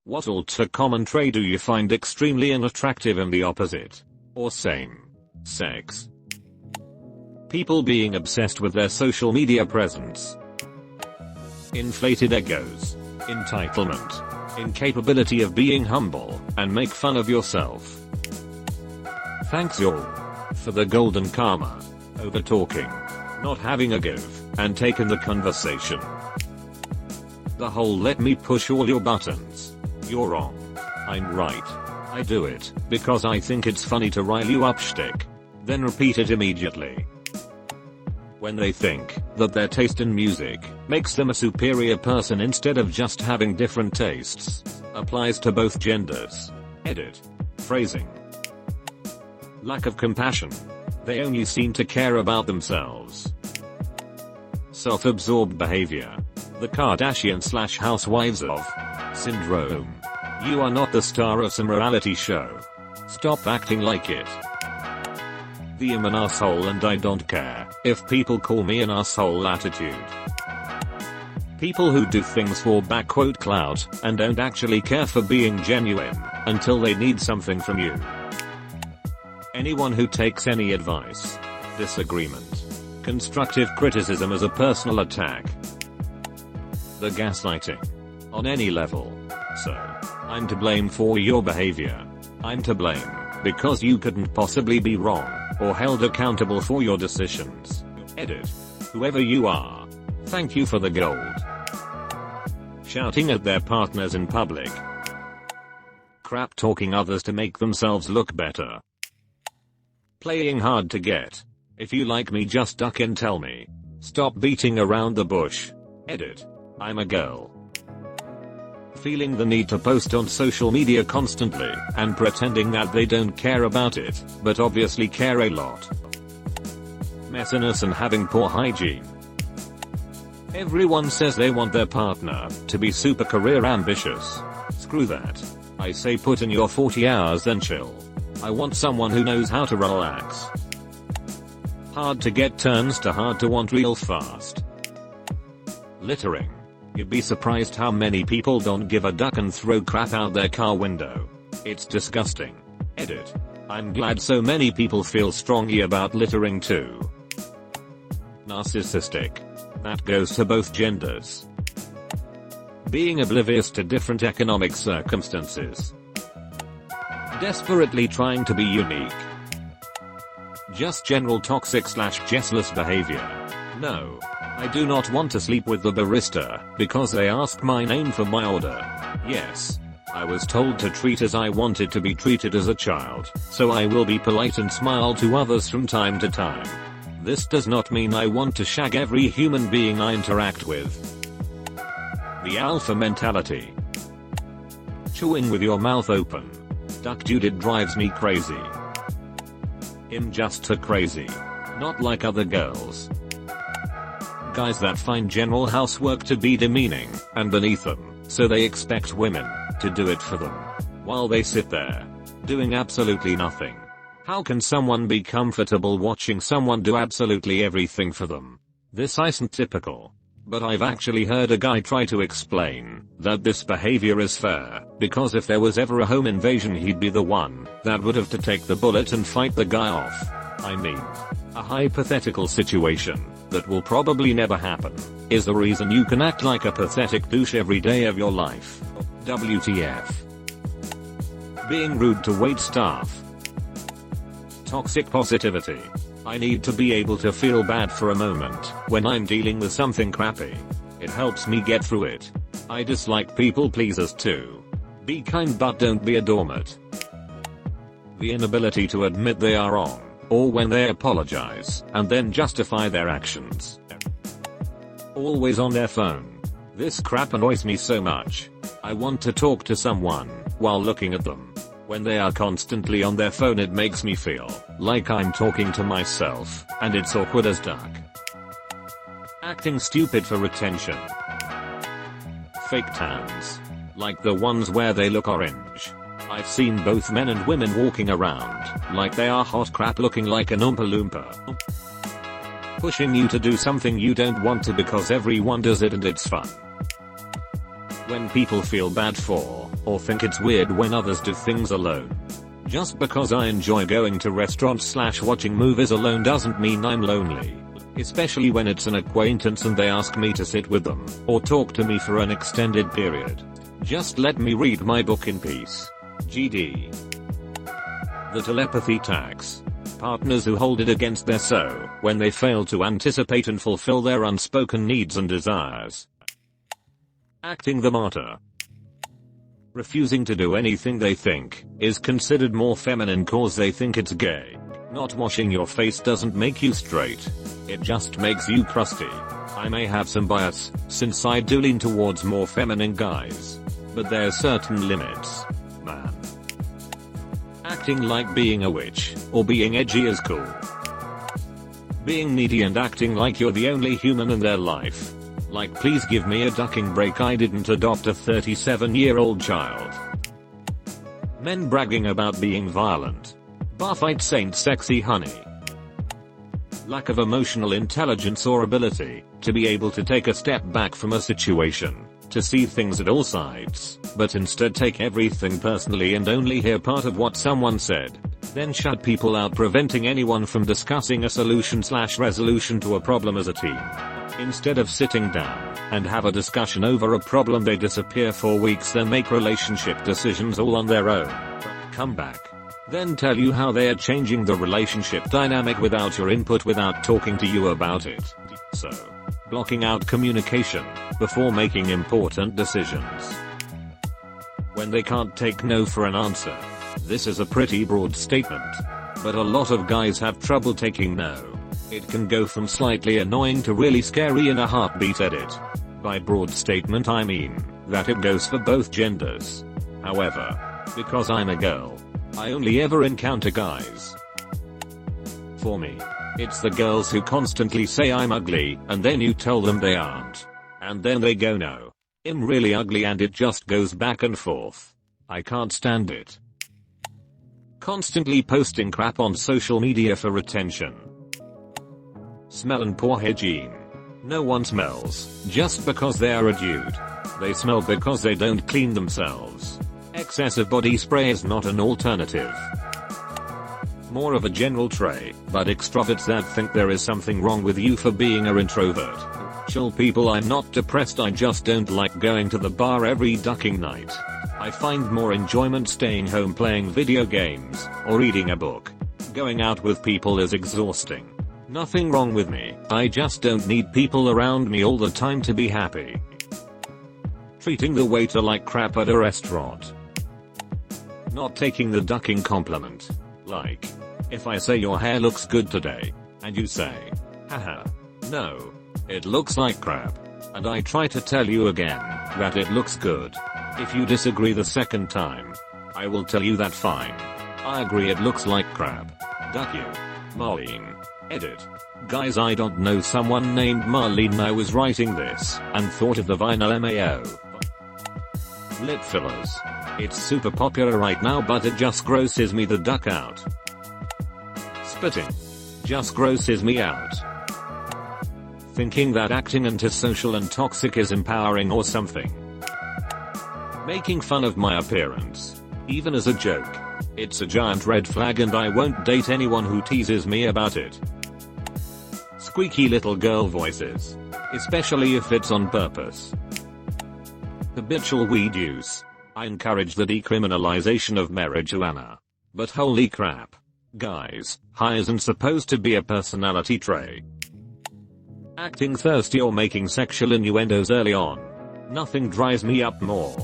What ultra-common trait do you find extremely unattractive in the opposite or same sex? People being obsessed with their social media presence. Inflated egos. Entitlement. Incapability of being humble and make fun of yourself. Thanks y'all for the golden karma. Over talking, not having a give and take in the conversation. The whole let me push all your buttons. You're wrong. I'm right. I do it because I think it's funny to rile you up shtick. Then repeat it immediately. When they think that their taste in music makes them a superior person instead of just having different tastes. Applies to both genders. Edit. Phrasing. Lack of compassion. They only seem to care about themselves. Self-absorbed behavior. The Kardashian/housewives of syndrome. You are not the star of some reality show. Stop acting like it. The I'm an asshole and I don't care if people call me an asshole attitude. People who do things for "clout" and don't actually care for being genuine until they need something from you. Anyone who takes any advice, disagreement, constructive criticism as a personal attack. The gaslighting. On any level. So, I'm to blame for your behavior. I'm to blame because you couldn't possibly be wrong or held accountable for your decisions. Edit. Whoever you are. Thank you for the gold. Shouting at their partners in public. Crap talking others to make themselves look better. Playing hard to get. If you like me just duck and tell me. Stop beating around the bush. Edit. I'm a girl. Feeling the need to post on social media constantly and pretending that they don't care about it, but obviously care a lot. Messiness and having poor hygiene. Everyone says they want their partner to be super career ambitious. Screw that. I say put in your 40 hours then chill. I want someone who knows how to relax. Hard to get turns to hard to want real fast. Littering. You'd be surprised how many people don't give a duck and throw crap out their car window. It's disgusting. Edit. I'm glad so many people feel strongly about littering too. Narcissistic. That goes to both genders. Being oblivious to different economic circumstances. Desperately trying to be unique. Just general toxic/jealous behavior. No. I do not want to sleep with the barista because they ask my name for my order. Yes. I was told to treat as I wanted to be treated as a child, so I will be polite and smile to others from time to time. This does not mean I want to shag every human being I interact with. The alpha mentality. Chewing with your mouth open. Duck dude, it drives me crazy. I'm just too crazy. Not like other girls. Guys that find general housework to be demeaning and beneath them, so they expect women to do it for them, while they sit there doing absolutely nothing. How can someone be comfortable watching someone do absolutely everything for them? This isn't typical. But I've actually heard a guy try to explain that this behavior is fair, because if there was ever a home invasion he'd be the one that would have to take the bullet and fight the guy off. I mean, a hypothetical situation that will probably never happen is the reason you can act like a pathetic douche every day of your life. WTF. Being rude to wait staff. Toxic positivity. I need to be able to feel bad for a moment when I'm dealing with something crappy. It helps me get through it. I dislike people pleasers too. Be kind but don't be a doormat. The inability to admit they are wrong, or when they apologize and then justify their actions. Always on their phone. This crap annoys me so much. I want to talk to someone while looking at them. When they are constantly on their phone it makes me feel like I'm talking to myself, and it's awkward as duck. Acting stupid for attention. Fake tans. Like the ones where they look orange. I've seen both men and women walking around like they are hot crap looking like an Oompa Loompa. Pushing you to do something you don't want to because everyone does it and it's fun. When people feel bad for or think it's weird when others do things alone. Just because I enjoy going to restaurants / watching movies alone doesn't mean I'm lonely. Especially when it's an acquaintance and they ask me to sit with them, or talk to me for an extended period. Just let me read my book in peace. GD. The telepathy tax. Partners who hold it against their so when they fail to anticipate and fulfill their unspoken needs and desires. Acting the martyr. Refusing to do anything they think is considered more feminine cause they think it's gay. Not washing your face doesn't make you straight. It just makes you crusty. I may have some bias, since I do lean towards more feminine guys. But there's certain limits, man. Acting like being a witch, or being edgy is cool. Being needy and acting like you're the only human in their life. Like please give me a ducking break, I didn't adopt a 37-year-old child. Men bragging about being violent. Bar fights ain't sexy honey. Lack of emotional intelligence or ability to be able to take a step back from a situation, to see things at all sides, but instead take everything personally and only hear part of what someone said, then shut people out, preventing anyone from discussing a solution / resolution to a problem as a team. Instead of sitting down and have a discussion over a problem, they disappear for weeks, then make relationship decisions all on their own. Come back. Then tell you how they are changing the relationship dynamic without your input, without talking to you about it. So, blocking out communication before making important decisions. When they can't take no for an answer. This is a pretty broad statement, but a lot of guys have trouble taking no. It can go from slightly annoying to really scary in a heartbeat. Edit. By broad statement I mean that it goes for both genders. However, because I'm a girl, I only ever encounter guys. For me, it's the girls who constantly say I'm ugly, and then you tell them they aren't. And then they go no, I'm really ugly, and it just goes back and forth. I can't stand it. Constantly posting crap on social media for attention. Smell and poor hygiene. No one smells just because they are a dude. They smell because they don't clean themselves. Excessive body spray is not an alternative. More of a general trait, but extroverts that think there is something wrong with you for being an introvert. Chill people, I'm not depressed, I just don't like going to the bar every ducking night. I find more enjoyment staying home playing video games, or reading a book. Going out with people is exhausting. Nothing wrong with me, I just don't need people around me all the time to be happy. Treating the waiter like crap at a restaurant. Not taking the ducking compliment. Like, if I say your hair looks good today, and you say, haha, no, it looks like crap, and I try to tell you again that it looks good. If you disagree the second time, I will tell you that fine. I agree it looks like crap. Duck you. Marlene. Edit. Guys, I don't know someone named Marlene. I was writing this and thought of the vinyl MAO. Lip fillers. It's super popular right now, but it just grosses me the duck out. Spitting. Just grosses me out. Thinking that acting antisocial and toxic is empowering or something. Making fun of my appearance, even as a joke. It's a giant red flag, and I won't date anyone who teases me about it. Squeaky little girl voices, especially if it's on purpose. Habitual weed use. I encourage the decriminalization of marijuana. But holy crap. Guys, high isn't supposed to be a personality trait. Acting thirsty or making sexual innuendos early on. Nothing drives me up more.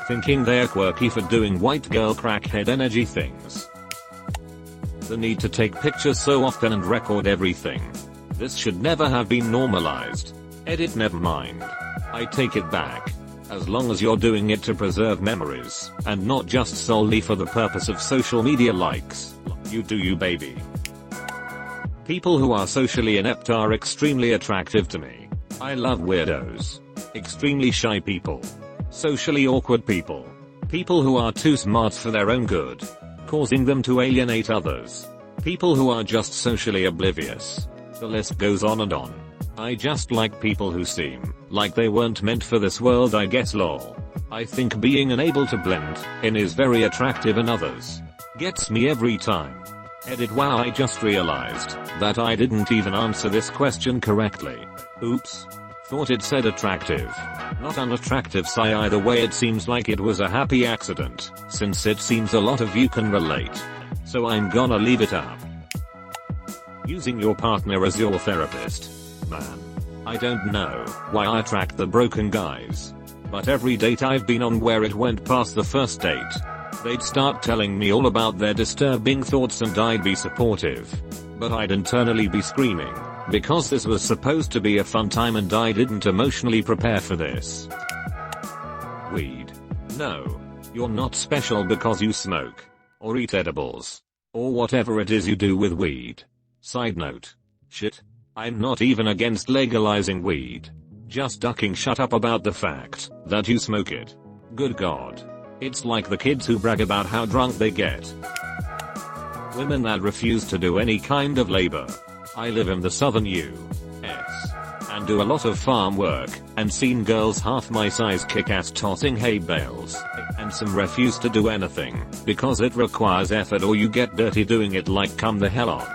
Thinking they're quirky for doing white girl crackhead energy things. The need to take pictures so often and record everything. This should never have been normalized. Edit, never mind. I take it back. As long as you're doing it to preserve memories, and not just solely for the purpose of social media likes, you do you, baby. People who are socially inept are extremely attractive to me. I love weirdos. Extremely shy people. Socially awkward people. People who are too smart for their own good, causing them to alienate others. People who are just socially oblivious. The list goes on and on. I just like people who seem like they weren't meant for this world, I guess, lol. I think being unable to blend in is very attractive in others. Gets me every time. Edit. Wow, I just realized that I didn't even answer this question correctly. Oops. Thought it said attractive, not unattractive. Sigh. Either way, it seems like it was a happy accident, since it seems a lot of you can relate. So I'm gonna leave it up. Using your partner as your therapist. Man, I don't know why I attract the broken guys, but every date I've been on where it went past the first date, they'd start telling me all about their disturbing thoughts and I'd be supportive, but I'd internally be screaming, because this was supposed to be a fun time and I didn't emotionally prepare for this. Weed. No. You're not special because you smoke, or eat edibles, or whatever it is you do with weed. Side note. Shit. I'm not even against legalizing weed. Just ducking shut up about the fact that you smoke it. Good God. It's like the kids who brag about how drunk they get. Women that refuse to do any kind of labor. I live in the southern US and do a lot of farm work and seen girls half my size kick ass tossing hay bales, and some refuse to do anything because it requires effort or you get dirty doing it. Like, come the hell on.